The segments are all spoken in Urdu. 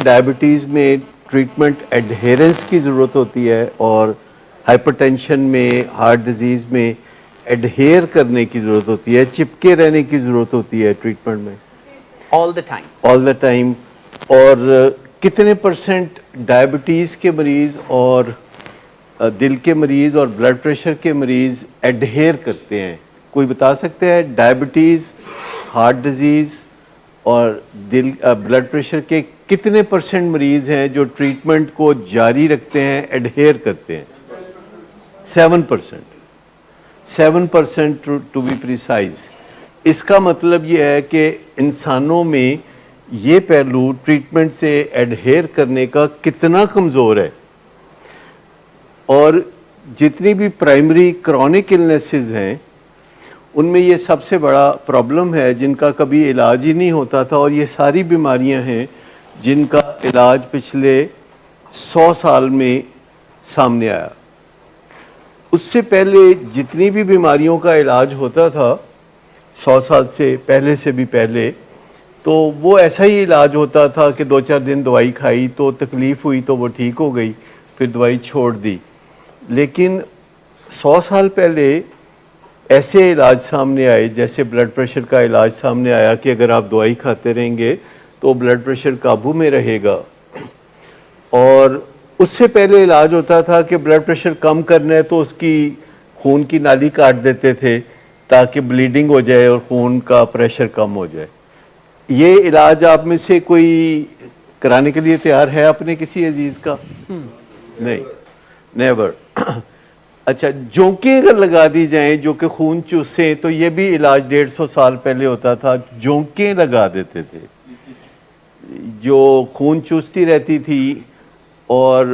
ڈائبٹیز میں ٹریٹمنٹ ایڈہیرنس کی ضرورت ہوتی ہے اور ہائپر ٹینشن میں ہارٹ ڈیزیز میں ایڈہیر کرنے کی ضرورت ہوتی ہے, چپکے رہنے کی ضرورت ہوتی ہے ٹریٹمنٹ میں آل دا ٹائم. اور کتنے پرسنٹ ڈائبٹیز کے مریض اور دل کے مریض اور بلڈ پریشر کے مریض ایڈہیر کرتے ہیں؟ کوئی بتا سکتے ہیں ڈائبٹیز, ہارٹ ڈیزیز اور بلڈ پریشر کے کتنے پرسنٹ مریض ہیں جو ٹریٹمنٹ کو جاری رکھتے ہیں, ایڈہیر کرتے ہیں؟ 7%. 7% ٹو بی پریسائز. اس کا مطلب یہ ہے کہ انسانوں میں یہ پہلو ٹریٹمنٹ سے ایڈہیر کرنے کا کتنا کمزور ہے. اور جتنی بھی پرائمری کرونک النیسز ہیں ان میں یہ سب سے بڑا پرابلم ہے جن کا کبھی علاج ہی نہیں ہوتا تھا, اور یہ ساری بیماریاں ہیں جن کا علاج پچھلے 100 سال میں سامنے آیا. اس سے پہلے جتنی بھی بیماریوں کا علاج ہوتا تھا 100 سال سے پہلے سے بھی پہلے, تو وہ ایسا ہی علاج ہوتا تھا کہ 2-4 دن دوائی کھائی تو تکلیف ہوئی تو وہ ٹھیک ہو گئی, پھر دوائی چھوڑ دی. لیکن 100 سال پہلے ایسے علاج سامنے آئے جیسے بلڈ پریشر کا علاج سامنے آیا کہ اگر آپ دوائی کھاتے رہیں گے تو بلڈ پریشر قابو میں رہے گا. اور اس سے پہلے علاج ہوتا تھا کہ بلڈ پریشر کم کرنا ہے تو اس کی خون کی نالی کاٹ دیتے تھے تاکہ بلیڈنگ ہو جائے اور خون کا پریشر کم ہو جائے. یہ علاج آپ میں سے کوئی کرانے کے لیے تیار ہے اپنے کسی عزیز کا؟ نہیں, نیور. اچھا, جونکیں اگر لگا دی جائیں جو کہ خون چوسیں تو یہ بھی علاج 150 سال پہلے ہوتا تھا. جونکیں لگا دیتے تھے جو خون چوستی رہتی تھی اور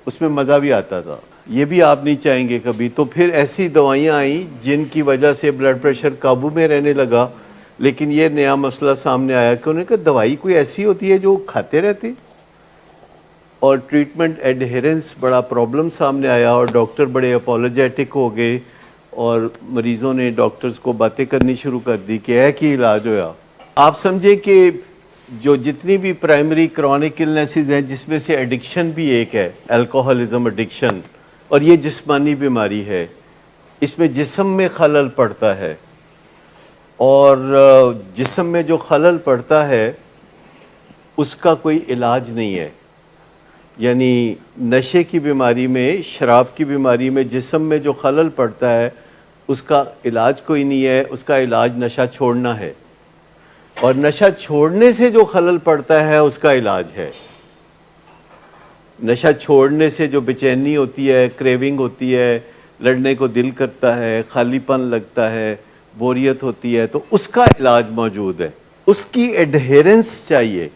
اس میں مزہ بھی آتا تھا. یہ بھی آپ نہیں چاہیں گے کبھی. تو پھر ایسی دوائیاں آئیں جن کی وجہ سے بلڈ پریشر قابو میں رہنے لگا. لیکن یہ نیا مسئلہ سامنے آیا کہ انہوں نے کہا دوائی کوئی ایسی ہوتی ہے جو کھاتے رہتے, اور ٹریٹمنٹ ایڈہیرنس بڑا پرابلم سامنے آیا اور ڈاکٹر بڑے اپولوجیٹک ہو گئے اور مریضوں نے ڈاکٹرز کو باتیں کرنی شروع کر دی کہ ہے کہ علاج ہویا. آپ سمجھے کہ جو جتنی بھی پرائمری کرونک النیسز ہیں جس میں سے ایڈکشن بھی ایک ہے, الکوہلزم ایڈکشن, اور یہ جسمانی بیماری ہے, اس میں جسم میں خلل پڑتا ہے, اور جسم میں جو خلل پڑتا ہے اس کا کوئی علاج نہیں ہے. یعنی نشے کی بیماری میں, شراب کی بیماری میں جسم میں جو خلل پڑتا ہے اس کا علاج کوئی نہیں ہے. اس کا علاج نشہ چھوڑنا ہے, اور نشہ چھوڑنے سے جو خلل پڑتا ہے اس کا علاج ہے. نشہ چھوڑنے سے جو بے چینی ہوتی ہے, کریونگ ہوتی ہے, لڑنے کو دل کرتا ہے, خالی پن لگتا ہے, بوریت ہوتی ہے, تو اس کا علاج موجود ہے. اس کی ایڈہیرنس چاہیے.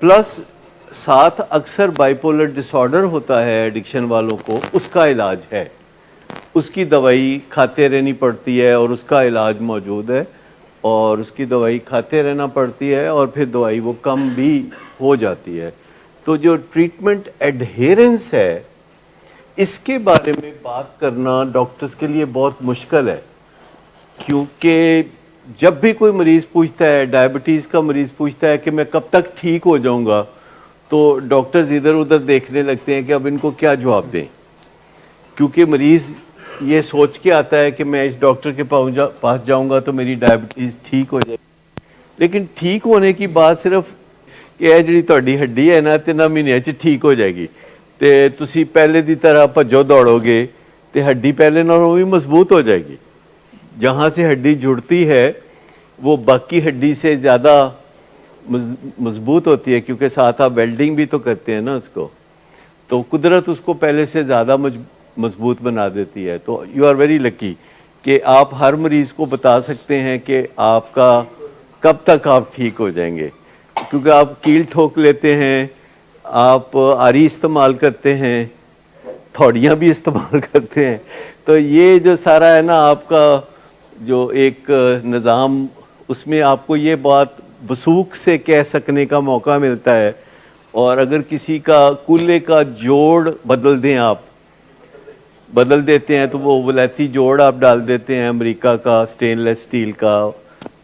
پلس ساتھ اکثر بائیپولر ڈس آرڈر ہوتا ہے ایڈکشن والوں کو, اس کا علاج ہے. اس کی دوائی کھاتے رہنی پڑتی ہے اور اس کا علاج موجود ہے, اور اس کی دوائی کھاتے رہنا پڑتی ہے اور پھر دوائی وہ کم بھی ہو جاتی ہے. تو جو ٹریٹمنٹ ایڈہیرنس ہے اس کے بارے میں بات کرنا ڈاکٹرز کے لیے بہت مشکل ہے, کیونکہ جب بھی کوئی مریض پوچھتا ہے, ڈائبٹیز کا مریض پوچھتا ہے کہ میں کب تک ٹھیک ہو جاؤں گا, تو ڈاکٹرز ادھر ادھر دیکھنے لگتے ہیں کہ اب ان کو کیا جواب دیں. کیونکہ مریض یہ سوچ کے آتا ہے کہ میں اس ڈاکٹر کے پاس جاؤں گا تو میری ڈائبٹیز ٹھیک ہو جائے گی. لیکن ٹھیک ہونے کی بات صرف یہ ہے جڑی تہاڈی ہڈی ہے نا 3 مہینوں ٹھیک ہو جائے گی, تے تسی پہلے دی طرح بھجو دوڑو گے تے ہڈی پہلے نالوں بھی مضبوط ہو جائے گی. جہاں سے ہڈی جڑتی ہے وہ باقی ہڈی سے زیادہ مضبوط ہوتی ہے, کیونکہ ساتھ آپ ویلڈنگ بھی تو کرتے ہیں نا اس کو, تو قدرت اس کو پہلے سے زیادہ مضبوط بنا دیتی ہے. تو یو آر ویری لکی کہ آپ ہر مریض کو بتا سکتے ہیں کہ آپ کا کب تک آپ ٹھیک ہو جائیں گے, کیونکہ آپ کیل ٹھوک لیتے ہیں, آپ آری استعمال کرتے ہیں, تھوڑیاں بھی استعمال کرتے ہیں. تو یہ جو سارا ہے نا آپ کا جو ایک نظام, اس میں آپ کو یہ بات وثوق سے کہہ سکنے کا موقع ملتا ہے. اور اگر کسی کا کولے کا جوڑ بدل دیں, آپ بدل دیتے ہیں, تو وہ ولیتی جوڑ آپ ڈال دیتے ہیں امریکہ کا سٹین لیس سٹیل کا,